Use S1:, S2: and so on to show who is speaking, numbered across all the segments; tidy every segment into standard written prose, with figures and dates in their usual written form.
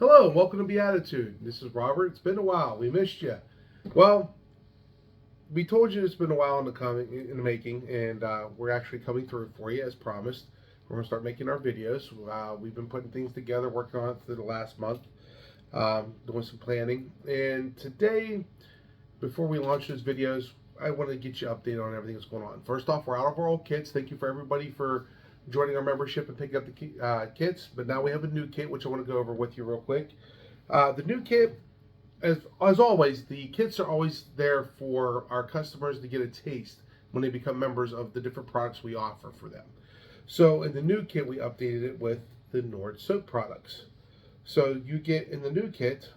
S1: Hello, and welcome to Beatitude. This is Robert. It's been a while. We missed you. Well, we told you it's been a while in the making, and we're actually coming through for you as promised. We're going to start making our videos. We've been putting things together, working on it for the last month, doing some planning. And today, before we launch those videos, I want to get you updated on everything that's going on. First off, we're out of our old kits. Thank you for everybody for joining our membership and picking up the kits. But now we have a new kit, which I want to go over with you real quick. The new kit, as always, the kits are always there for our customers to get a taste when they become members of the different products we offer for them. So in the new kit, we updated it with the Nord soap products. So you get in the new kit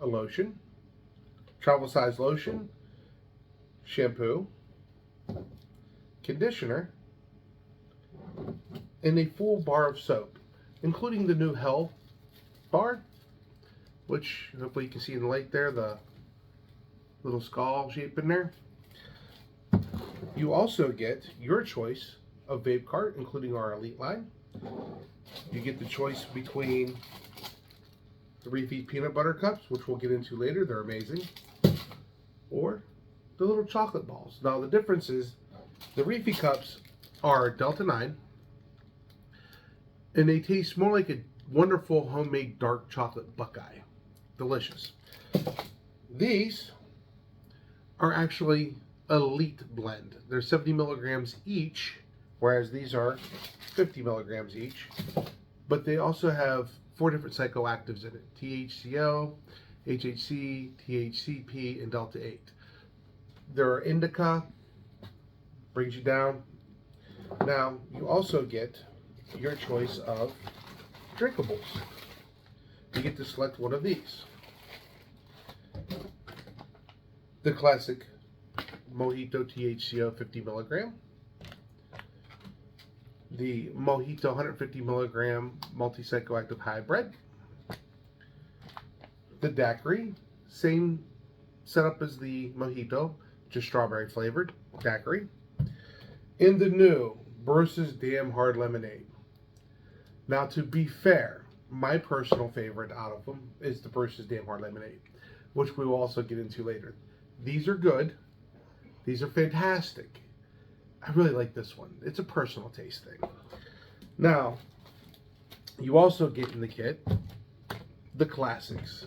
S1: a lotion, travel size lotion, shampoo, conditioner, and a full bar of soap, including the new Hell bar, which hopefully you can see in the light there, the little skull shape in there. You also get your choice of vape cart, including our Elite line. You get the choice between the Reefie peanut butter cups, which we'll get into later, they're amazing, or the little chocolate balls. Now the difference is the Reefie cups are Delta 9, and they taste more like a wonderful homemade dark chocolate Buckeye. Delicious. These are actually Elite blend. They're 70 milligrams each, whereas these are 50 milligrams each. But they also have 4 different psychoactives in it: THCO, HHC, THCP, and Delta 8. There are indica, brings you down. Now, you also get your choice of drinkables. You get to select one of these. The classic Mojito THCO 50 milligram. The Mojito 150 milligram multi-psychoactive hybrid. The daiquiri, same setup as the Mojito, just strawberry flavored daiquiri. In the new Bruce's Damn Hard Lemonade. Now, to be fair, my personal favorite out of them is the Bruce's Damn Hard Lemonade, which we will also get into later. These are good. These are fantastic. I really like this one. It's a personal taste thing. Now, you also get in the kit the classics.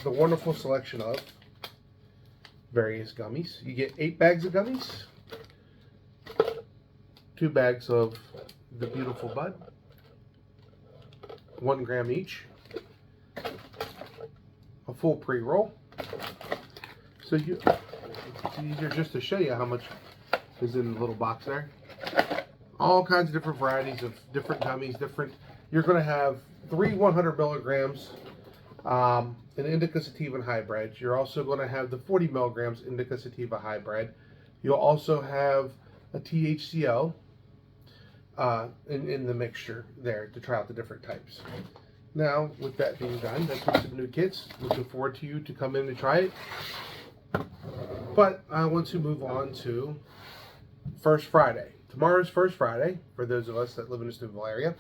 S1: The wonderful selection of various gummies. You get 8 bags of gummies, 2 bags of the beautiful bud, 1 gram each, a full pre-roll. So it's easier just to show you how much is in the little box there. All kinds of different varieties of different gummies, you're going to have 3 100 milligrams an indica sativa and hybrid. You're also going to have the 40 milligrams indica sativa hybrid. You'll also have a THCO in the mixture there to try out the different types. Now, with that being done, that's what's in the new kits. Looking forward to you to come in and try it. But I want to move on to First Friday. Tomorrow's First Friday, for those of us that live in the Steubenville area.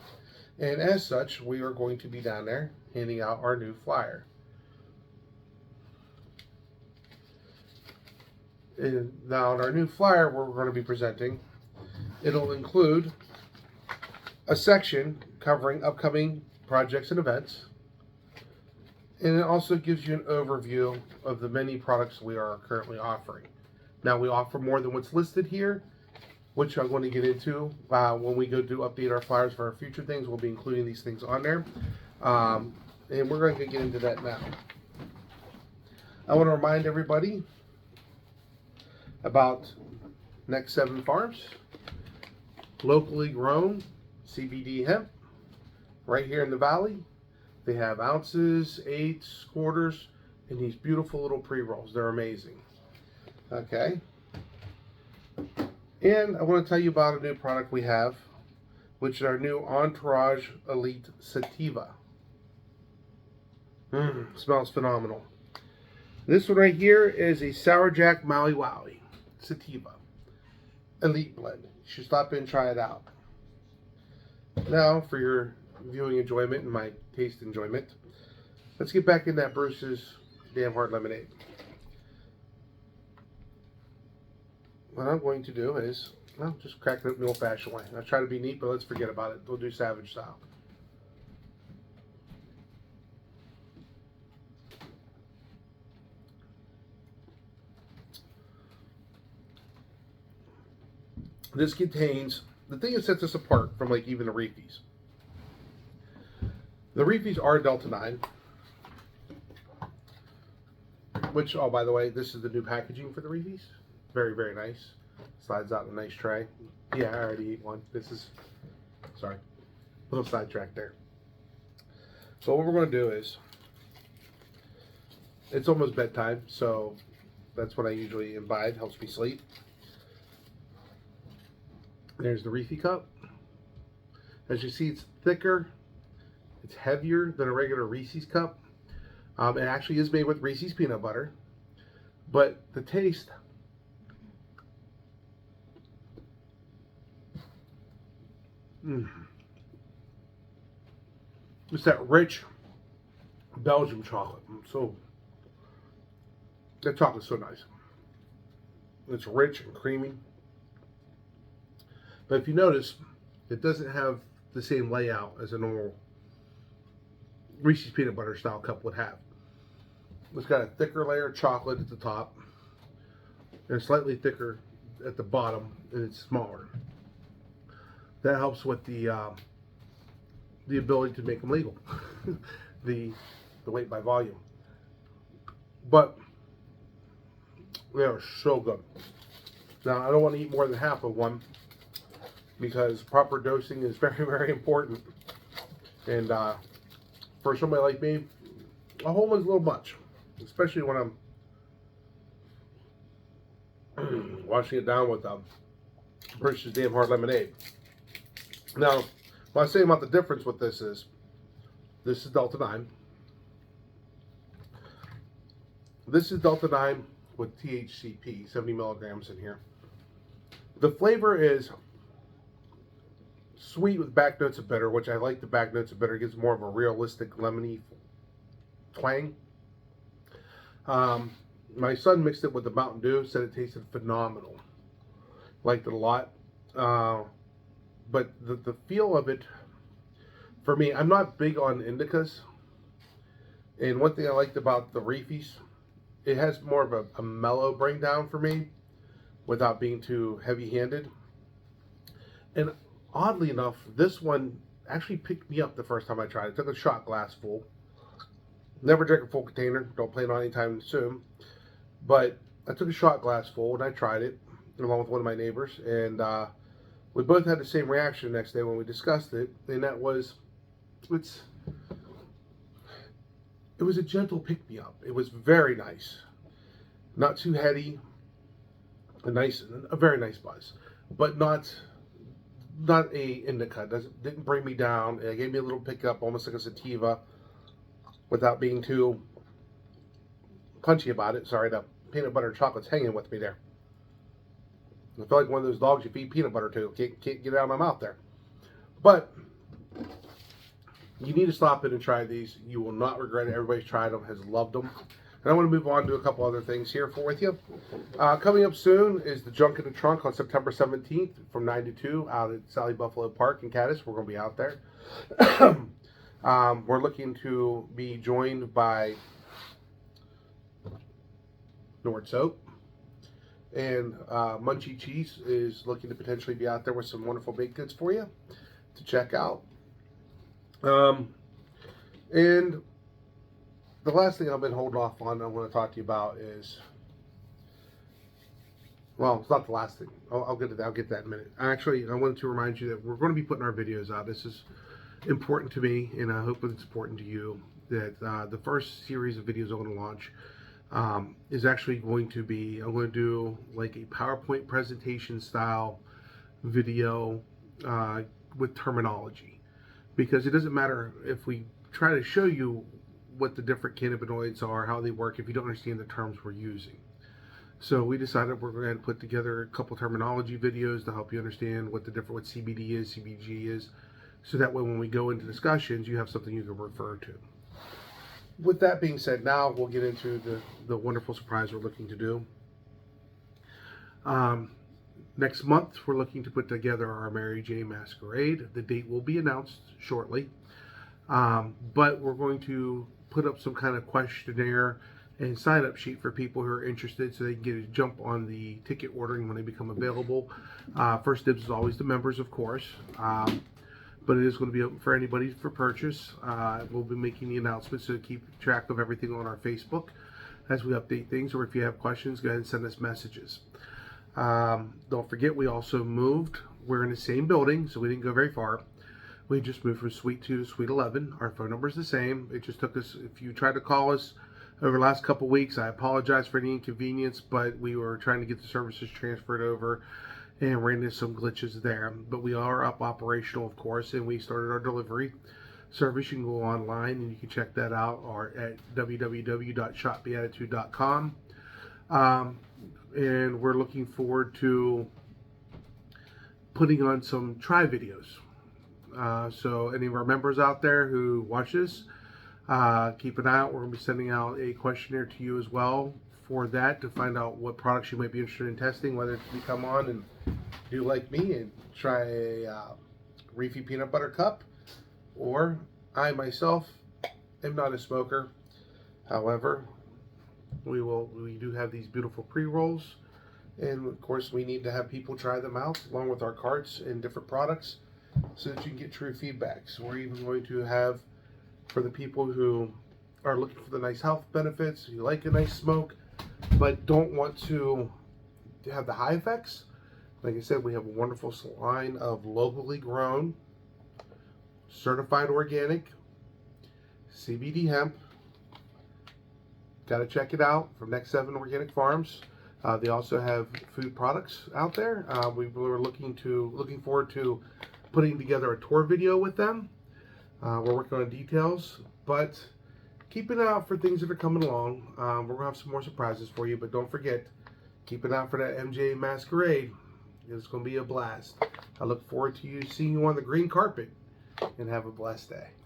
S1: And as such, we are going to be down there handing out our new flyer. And now, in our new flyer, we're going to be presenting, it'll include a section covering upcoming projects and events. And it also gives you an overview of the many products we are currently offering. Now, we offer more than what's listed here, which I'm going to get into when we go to update our flyers for our future things. We'll be including these things on there. And we're going to get into that now. I want to remind everybody about Next 7 Farms, locally grown CBD hemp right here in the valley. They have ounces, eighths, quarters, and these beautiful little pre-rolls. They're amazing. Okay. And I want to tell you about a new product we have, which is our new Entourage Elite Sativa. Smells phenomenal. This one right here is a Sour Jack Maui Wowie Sativa Elite Blend. You should stop in and try it out. Now, for your viewing enjoyment and my taste enjoyment, let's get back in that Bruce's Damn Hard Lemonade. What I'm going to do is, well, just crack it up the old-fashioned way. I try to be neat, but let's forget about it. We'll do Savage style. This contains the thing that sets us apart from like even the Reefies. The Reefies are Delta 9, which, oh, by the way, this is the new packaging for the Reefies. Very, very nice. Slides out in a nice tray. Yeah, I already ate one. This is, sorry, a little sidetrack there. So what we're going to do is, it's almost bedtime, so that's when I usually imbibe. Helps me sleep. There's the Reefie Cup. As you see, it's thicker. It's heavier than a regular Reese's cup. It actually is made with Reese's peanut butter. But the taste, it's that rich Belgian chocolate. So, that chocolate's so nice. It's rich and creamy. But if you notice, it doesn't have the same layout as a normal Reese's peanut butter style cup would have. It's got a thicker layer of chocolate at the top and slightly thicker at the bottom, and it's smaller. That helps with the ability to make them legal, the weight by volume. But they are so good. Now I don't want to eat more than half of one, because proper dosing is very, very important. And for somebody like me, a whole one's a little much, especially when I'm washing it down with Bruce's Damn Hard Lemonade. Now, what I'm saying about the difference with this is Delta 9. This is Delta 9 with THCP, 70 milligrams in here. The flavor is sweet with back notes of bitter, which I like. The back notes of bitter. It gives more of a realistic lemony twang. My son mixed it with the Mountain Dew, said it tasted phenomenal. Liked it a lot. But the feel of it, for me, I'm not big on indicas. And one thing I liked about the Reefies, it has more of a mellow bring down for me without being too heavy-handed. And oddly enough, this one actually picked me up the first time I tried it. I took a shot glass full. Never drink a full container. Don't plan on anytime soon. But I took a shot glass full and I tried it along with one of my neighbors. And we both had the same reaction the next day when we discussed it. And that was, it was a gentle pick-me-up. It was very nice. Not too heady. A very nice buzz. But not a indica. Didn't bring me down. It gave me a little pickup, almost like a sativa, without being too punchy about it. Sorry, the peanut butter chocolate's hanging with me there. I feel like one of those dogs you feed peanut butter to. Can't get it out of my mouth there. But you need to stop in and try these. You will not regret it. Everybody's tried them, has loved them. And I want to move on to a couple other things here with you. Coming up soon is the Junk in the Trunk on September 17th from 9 to 2 out at Sally Buffalo Park in Caddis. We're going to be out there. We're looking to be joined by Nord Soap. And Munchie Cheese is looking to potentially be out there with some wonderful baked goods for you to check out. And the last thing I've been holding off on I want to talk to you about is, well, it's not the last thing. I'll get to that. I'll get to that in a minute. Actually, I wanted to remind you that we're going to be putting our videos out. This is important to me, and I hope it's important to you, that the first series of videos I'm going to launch is actually going to be, I'm going to do like a PowerPoint presentation style video with terminology. Because it doesn't matter if we try to show you what the different cannabinoids are, how they work, if you don't understand the terms we're using. So we decided we're going to put together a couple terminology videos to help you understand what CBD is, CBG is, so that way when we go into discussions, you have something you can refer to. With that being said, now we'll get into the wonderful surprise we're looking to do. Next month, we're looking to put together our Mary J. Masquerade. The date will be announced shortly. But we're going to put up some kind of questionnaire and sign-up sheet for people who are interested so they can get a jump on the ticket ordering when they become available. First dibs is always the members, of course. But it is going to be open for anybody for purchase. We'll be making the announcements, so keep track of everything on our Facebook as we update things, or if you have questions, go ahead and send us messages. Don't forget, we also moved. We're in the same building, so we didn't go very far. We just moved from Suite 2 to Suite 11. Our phone number is the same. It just took us, if you tried to call us over the last couple weeks, I apologize for any inconvenience, but we were trying to get the services transferred over and ran into some glitches there. But we are up operational, of course, and we started our delivery service. You can go online and you can check that out or at www.shopbeatitude.com. And we're looking forward to putting on some try videos. So any of our members out there who watch this, keep an eye out. We're going to be sending out a questionnaire to you as well for that, to find out what products you might be interested in testing, whether to become on and do like me and try a Reefie Peanut Butter Cup, or I myself am not a smoker. However, we do have these beautiful pre-rolls, and of course we need to have people try them out along with our carts and different products so that you can get true feedback. So we're even going to have, for the people who are looking for the nice health benefits, who like a nice smoke but don't want to have the high effects, like I said, we have a wonderful line of locally grown, certified organic CBD hemp. Got to check it out from Next 7 Organic Farms. They also have food products out there. We were looking forward to putting together a tour video with them. We're working on details, but keep an eye out for things that are coming along. We're going to have some more surprises for you, but don't forget, keep an eye out for that MJ Masquerade. It's going to be a blast. I look forward to seeing you on the green carpet, and have a blessed day.